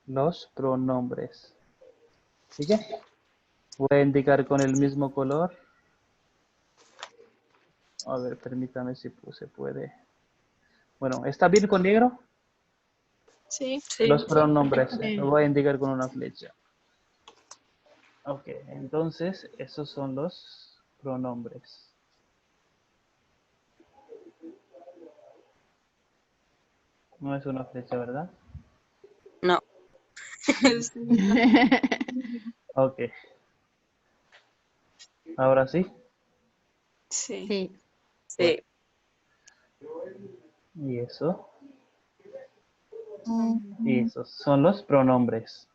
Los pronombres. ¿Sí que? Voy a indicar con el mismo color. A ver, permítame si se puede. Bueno, ¿está bien con negro? Sí. sí. Los pronombres. Sí. Lo voy a indicar con una flecha. Ok, entonces, esos son los pronombres. No es una flecha, ¿verdad? No. Ok. Ahora sí. Sí. Sí. Sí. Y eso. Y esos son los pronombres.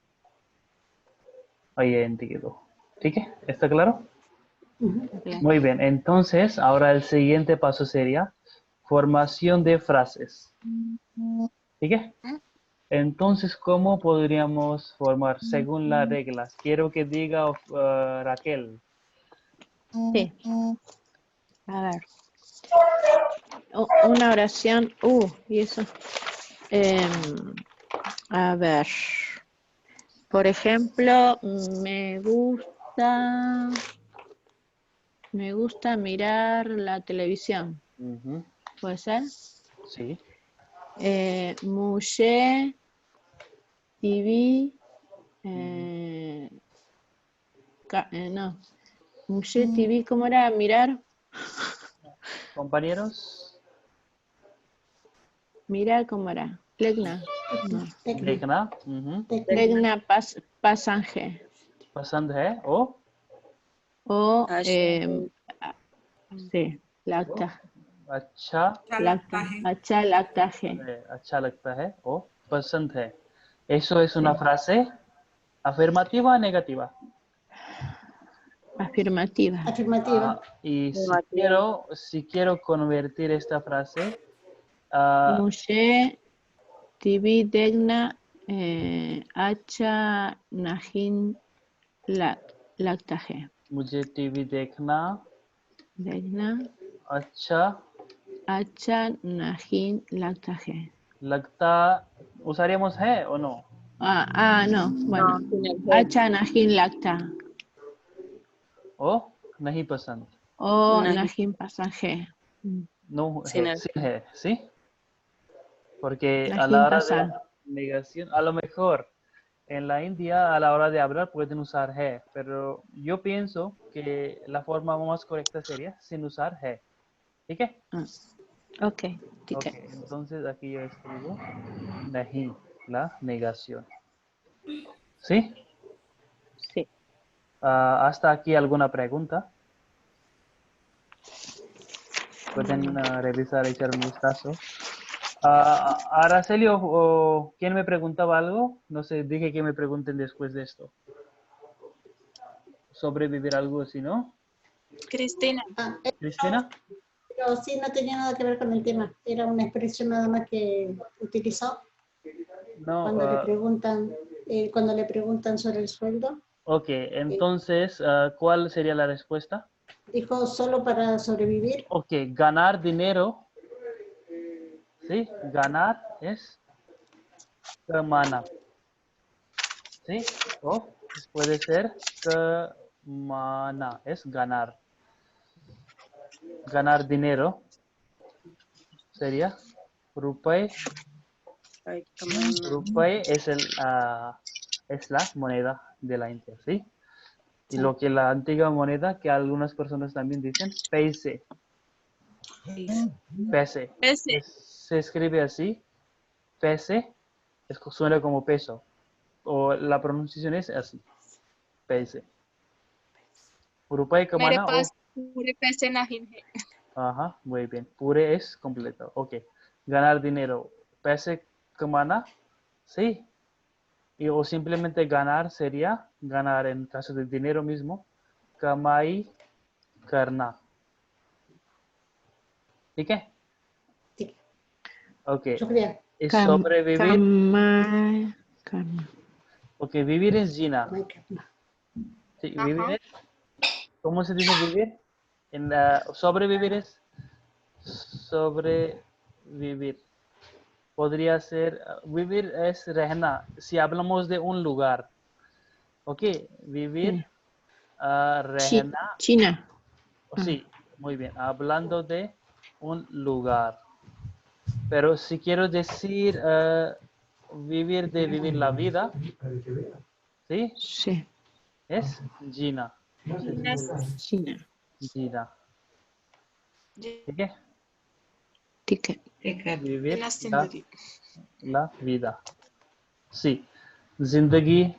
Ahí identifico. ¿Sí que? ¿Está claro? Claro. Muy bien. Entonces, ahora el siguiente paso sería formación de frases. ¿Sí que? Entonces, ¿cómo podríamos formar según las reglas? Quiero que diga Raquel. Sí. A ver. Una oración. Y eso. A ver. Por ejemplo, me gusta mirar la televisión. Ujú. ¿Puede ser? Sí. Mujer, TV, no. Mujer, TV, ¿cómo era? Mirar. Compañeros. Mirar, ¿cómo era? Legna. No. देखना. उहुँ. Legna pasaje. पसंद है ओ O, Así. sí, lactaje. अच्छा Acha lactaje. अच्छा लगता है o पसंद है. Eso es una frase afirmativa o negativa. Afirmativa. Afirmativa. Y Afirmativa. si quiero convertir esta frase, Mujer, TV, Degna, Acha, Najin, lactaje. मुझे टीवी देखना Degna, अच्छा Acha, Najin, lactaje. लगता, usaríamos है o no? No. Bueno. No, sin el G. Acha nahin lacta. O nahi pasand. O Nahin. nahin pasaje. No Sin है, el sin है, ¿sí? Porque a Nahin la hora de pasan. la negación, a lo mejor en la India a la hora de hablar pueden usar है, pero yo pienso que la forma más correcta sería sin usar है. ¿ठीक है? Ok. ठीक Ok, है. entonces aquí yo escribo nahi, la negación. ¿Sí? Sí. ¿Hasta aquí alguna pregunta? Pueden revisar, echar un vistazo. Araceli, o ¿quién me preguntaba algo? No sé, dije que me pregunten después de esto. Sobrevivir algo así, ¿no? Cristina. ¿Cristina? Pero sí, no tenía nada que ver con el tema. Era una expresión nada más que utilizó No, cuando le preguntan sobre el sueldo. ok, entonces, ¿cuál sería la respuesta? Dijo solo para sobrevivir. Ok, ganar dinero, ¿sí? Ganar es kemana, ¿sí? O puede ser kemana, es ganar. Ganar dinero sería rupiah. Ay, tamaño. Rupiah es la moneda de la India, ¿sí? Y lo que la antigua moneda, que algunas personas también dicen, paise. Pese. Ese. Se escribe así, pese, suena como peso. O la pronunciación es así, paise. Rupiah Mere kemana paas o... pure paise nahin hai. Ajá, muy bien. Pure es completo. Ok. Ganar dinero. Pese kemana, sí. O simplemente ganar sería, ganar en caso de dinero mismo, kamai karna. ¿Sí qué? Sí, Ok. yo creo. Es sobrevivir. Karma. Ok, vivir es jina. No. Sí, vivir Ajá. es, ¿cómo se dice vivir? Sobrevivir es sobrevivir. Podría ser, vivir es rehna. Si hablamos de un lugar. Ok, vivir, Sí. rehna. China. Sí, muy bien. Hablando de un lugar. Pero si quiero decir vivir de vivir la vida, ¿sí? Sí. Es Gina. Se Dinas. dice China. Gina. ¿Sí qué? Ticket. Vivir Dinas zindagi. la vida. Sí. Zindagi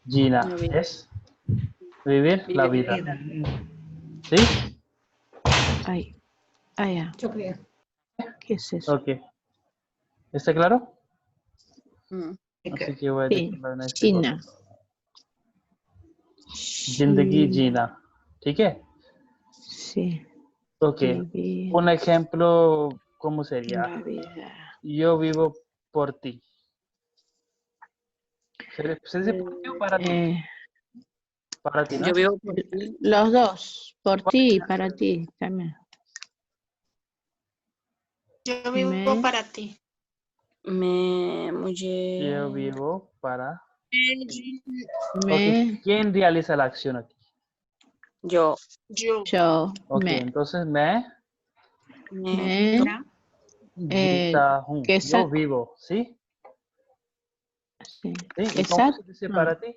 Gina. La vida. Es vivir la Vivir. vida. ¿Sí? Ay. Ya. Yo creo. ¿Qué es eso? Ok. ¿Está claro? Mm. Así que voy a Sí. dejarlo en este China. correo. Zindagi China. Gina. ¿Sí qué? Sí. Ok. Vivir Un ejemplo, ¿cómo sería? la vida. Yo vivo por ti. ¿Se dice por ti o para ti? Para ti, ¿no? Yo vivo por ti. Los dos. Por ti y para ti también. Yo vivo para ti. Yo vivo para ti. Me. Ok, ¿quién realiza la acción aquí? Yo. Yo. Ok, Me. entonces me जीता हूँ. Que Yo vivo, ¿sí? Sí. ¿Sí? ¿Y cómo se dice No. para ti?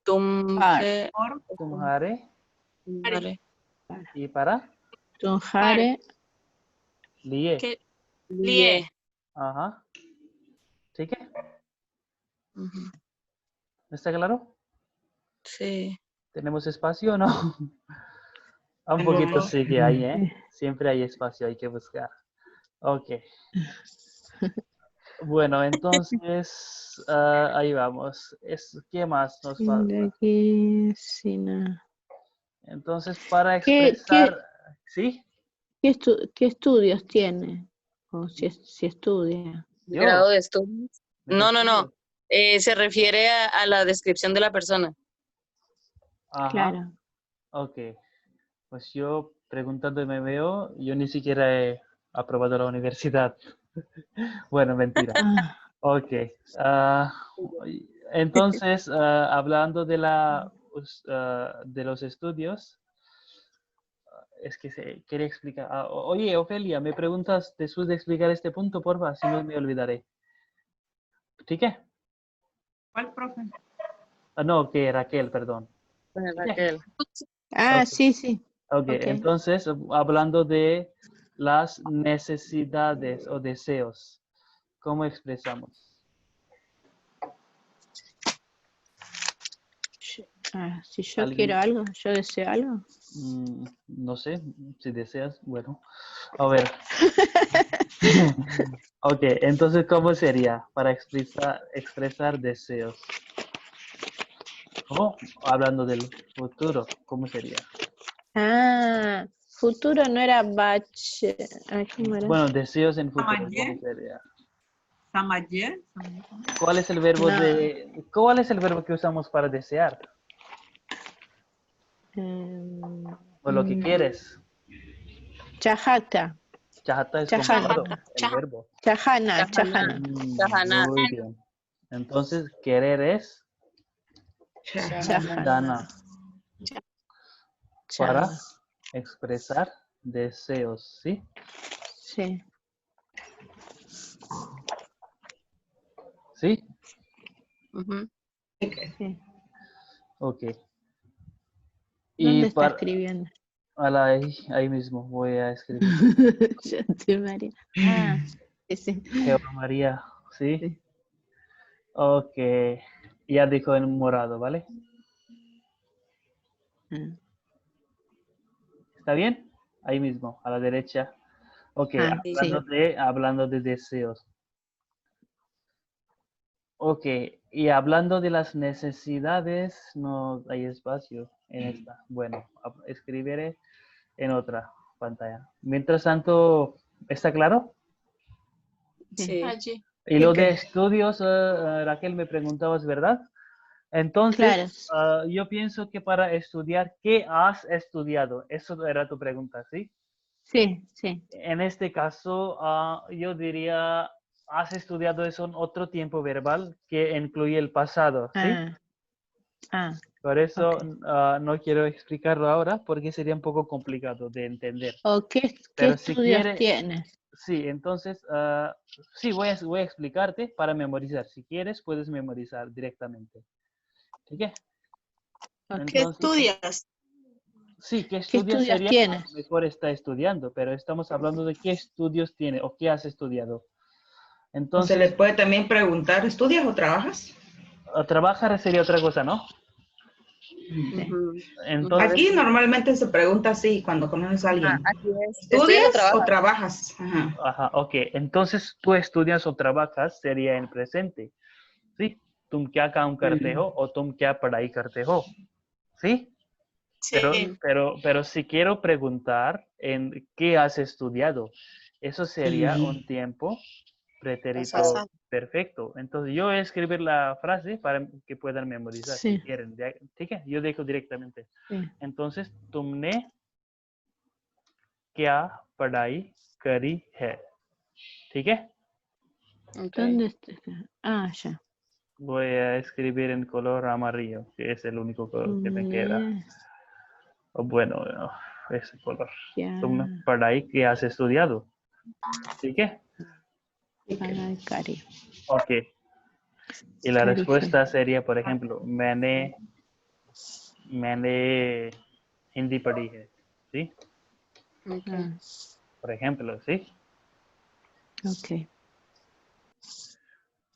Tumse. Tumhare. Tumhare. ¿Y para? Tunjare. लिए. Que Lie. Ajá. ¿Sí que? Ujú. ¿Está claro? Sí. ¿Tenemos espacio o no? Un poquito sí que hay, ¿eh? Siempre hay espacio, hay que buscar. Ok. Bueno, entonces, ahí vamos. ¿Qué más nos falta? Zindagi, Sina. Entonces, para ¿Qué expresar, ¿sí? qué estudios tiene? O si estudia. Grado Yo, de estudios. mis No. estudios. Se refiere a la descripción de la persona. Ajá. Claro. Ok. Pues yo preguntando me veo, yo ni siquiera he aprobado la universidad. Bueno, mentira. Ok. Entonces, hablando de de los estudios, es que quería explicar. Oye, Ofelia, ¿me preguntas después de explicar este punto, porfa? Si no me olvidaré. ¿Sí qué? ¿Cuál, profe? No, que Raquel, perdón. Raquel. Ah, Ok. sí, sí. Ok, Ok. entonces, hablando de las necesidades o deseos, ¿cómo expresamos? Si yo ¿Alguien? quiero algo, yo deseo algo. No sé, si deseas, bueno. A ver. Ok, entonces, ¿cómo sería para expresar deseos? O hablando del futuro, ¿cómo sería? Ah, futuro no era batch. Ay, ¿cómo era? Bueno, deseos en futuro, ¿cómo Samaye. sería? Samaye. ¿Cuál es el verbo cuál es el verbo que usamos para desear? O lo que quieres. Chahata. Chahata es Chahana. complicado, el verbo. Chahana. Chahana. Chahana. Muy bien. Entonces, querer es Chahana. dana para Chahana. expresar deseos, ¿sí? Sí. ¿Sí? Ujú. Sí. Ok. ¿Dónde Y está escribiendo? ahí mismo voy a escribir. Yo estoy María. Ah, sí. Jehová María, ¿sí? Sí. Ok. Ya dijo en morado, ¿vale? Ah. ¿Está bien? Ahí mismo, a la derecha. Ok, Sí. hablando de deseos. Ok, y hablando de las necesidades, no hay espacio en esta. Bueno, escribiré en otra pantalla. Mientras tanto, ¿está claro? Sí. Allí. Y lo Ok. de estudios, Raquel, me preguntabas, ¿verdad? Entonces, Claro. yo pienso que para estudiar, ¿qué has estudiado? Eso era tu pregunta, ¿sí? Sí, sí. En este caso, yo diría, has estudiado eso en otro tiempo verbal que incluye el pasado, ¿sí? Por eso Ok. no quiero explicarlo ahora porque sería un poco complicado de entender. ¿O qué Pero si estudios quieres, tienes? sí, entonces, sí, voy a explicarte para memorizar. Si quieres, puedes memorizar directamente. ¿Sí? ¿Qué Entonces, estudias? sí, ¿qué ¿Qué estudios estudios sería? A lo tienes? mejor está estudiando, pero estamos hablando de qué estudios tiene o qué has estudiado. O se le Entonces, puede también preguntar, ¿estudias o trabajas? trabajar sería otra cosa, ¿no? Sí. Ujú. Entonces, Aquí normalmente se pregunta así cuando conoces a alguien. Aquí es. ¿Estudias o ¿Estudias o trabajas? trabajas? Ajá. ajá, ok. Entonces, tú estudias o trabajas sería en presente. ¿Sí? तुम क्या काम करते हो o तुम क्या पढ़ाई करते हो. ¿Sí? Sí. Pero si quiero preguntar en qué has estudiado, eso sería un tiempo pretérito Pasado. perfecto. Entonces yo voy a escribir la frase para que puedan memorizar si Sí. quieren. ¿ठीक है? Yo dejo directamente. Sí. Entonces, तुमने क्या पढ़ाई करी है? ¿ठीक है? ¿Dónde está? Ya. Voy a escribir en color amarillo, que es el único color que me queda. O bueno, ese color. Ya. तुमने पढ़ाई ¿qué has estudiado? ¿ठीक है? Ay, Cari. Ok. Y la Cari, respuesta sería, por ejemplo, मैंने हिंदी पढ़ी है. ¿Sí? Por ejemplo, ¿sí? Ok.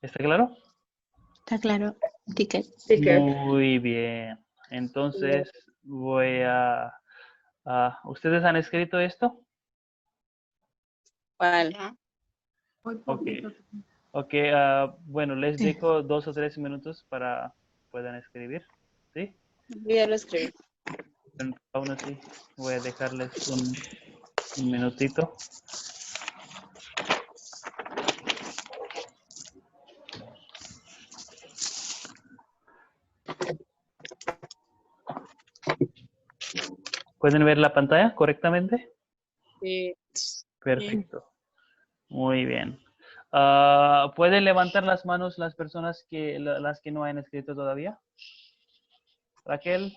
¿Está claro? Está claro. Ticket. Ticket. Muy bien. Entonces voy ¿ustedes han escrito esto? ¿Cuál? Ok. Ok, bueno, les Sí. dejo 2 o 3 minutos para puedan escribir. ¿Sí? Yo ya lo escribí. Aún así, voy a dejarles un minutito. ¿Pueden ver la pantalla correctamente? Sí. Perfecto. Muy bien. ¿Pueden levantar las manos las personas las que no han escrito todavía? Raquel,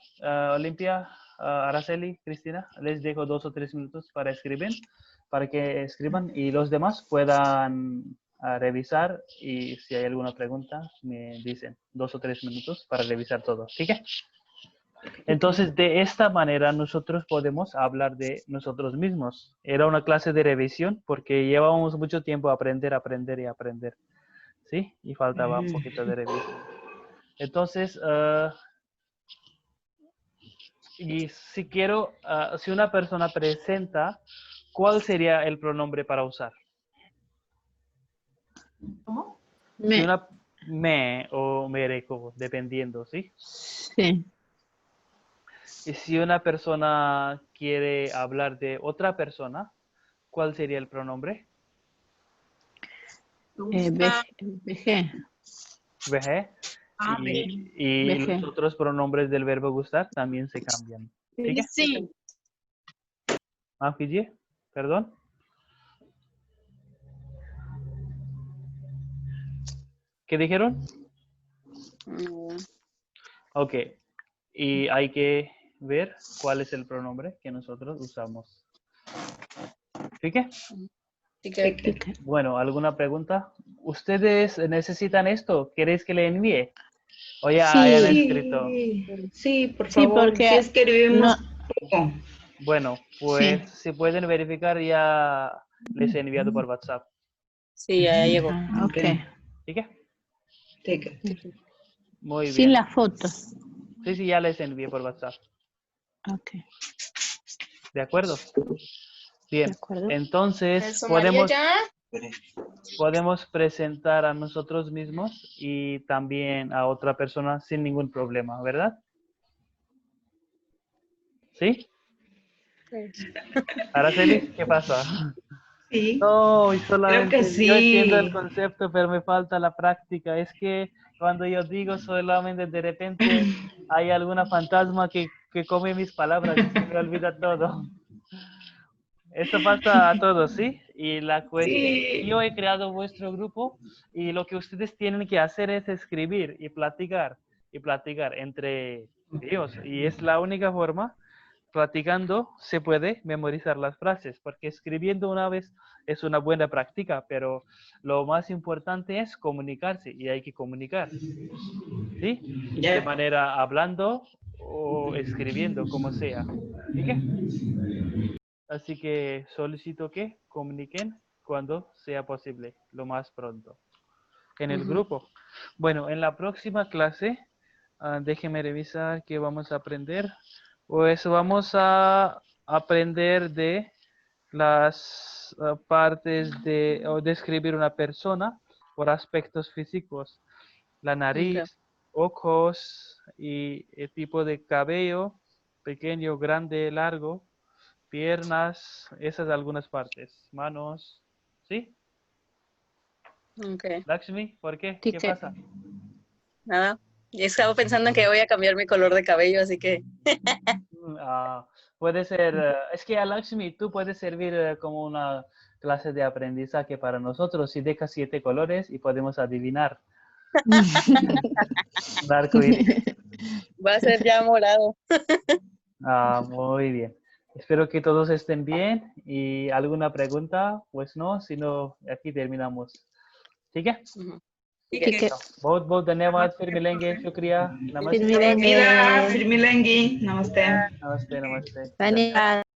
Olimpia, Araceli, Cristina, les dejo 2 o 3 minutos para que escriban y los demás puedan revisar, y si hay alguna pregunta me dicen 2 o 3 minutos para revisar todo. ¿Sí que? Entonces, de esta manera nosotros podemos hablar de nosotros mismos. Era una clase de revisión porque llevábamos mucho tiempo a aprender y aprender. ¿Sí? Y faltaba un poquito de revisión. Entonces, y si quiero, si una persona presenta, ¿cuál sería el pronombre para usar? ¿Cómo? Si una me o mereco, dependiendo, ¿sí? Sí. Y si una persona quiere hablar de otra persona, ¿cuál sería el pronombre? VG. Veje. Ah, Y Veje. los otros pronombres del verbo gustar también se cambian. ¿Sí? Sí. ¿Ah, कीजिए? Perdón. ¿Qué dijeron? Ok. Y hay que ver cuál es el pronombre que nosotros usamos. ¿Sí que? Así que, Pica. Bueno, ¿alguna pregunta? ¿Ustedes necesitan esto? ¿Queréis que le envíe? O ya Sí. hayan escrito. Sí, por Sí, favor. porque Si escribimos no- poco. Bueno, pues Sí. si pueden verificar, ya les he enviado por WhatsApp. sí, ya llegó. Ah, ok. ¿Sí que? Sí, que- Muy bien. Sin la foto. Sí, ya les envié por WhatsApp. Ok. ¿De acuerdo? Bien. De acuerdo. Entonces, Eso, María, ya. podemos presentar a nosotros mismos y también a otra persona sin ningún problema, ¿verdad? ¿Sí? Araceli, ¿qué pasa? Sí, No, y creo solamente que yo entiendo el sí. concepto, pero me falta la práctica. Es que cuando yo digo solamente de repente hay alguna fantasma que come mis palabras y se me olvida todo. Esto pasa a todos, ¿sí? Y la cuestión, Sí. yo he creado vuestro grupo y lo que ustedes tienen que hacer es escribir y platicar entre ellos. Y es la única forma. Platicando se puede memorizar las frases, porque escribiendo una vez es una buena práctica, pero lo más importante es comunicarse y hay que comunicar, ¿sí? De Ya. manera hablando o escribiendo, como sea. ¿Sí que? Así que solicito que comuniquen cuando sea posible, lo más pronto, en el grupo. Bueno, en la próxima clase, déjenme revisar qué vamos a aprender. Pues vamos a aprender de las partes o describir una persona por aspectos físicos. La nariz, Ok. ojos y el tipo de cabello, pequeño, grande, largo, piernas, esas algunas partes, manos, ¿sí? Ok. Lakshmi, ¿por qué? Sí, ¿Qué que- pasa? Nada. Estaba pensando en que voy a cambiar mi color de cabello, así que Puede ser, es que a Lakshmi tú puedes servir como una clase de aprendizaje para nosotros. Si dejas 7 colores y podemos adivinar. Un arco iris. va a ser ya morado. Muy bien. Espero que todos estén bien. ¿Y alguna pregunta? Pues no, si no, aquí terminamos. ¿ठीक है? Así ठीक que, है बहुत बहुत धन्यवाद फिर मिलेंगे शुक्रिया फिर नमस्ते मिलेंगे Vida, Firmilengi. Namaste. नमस्ते नमस्ते धन्यवाद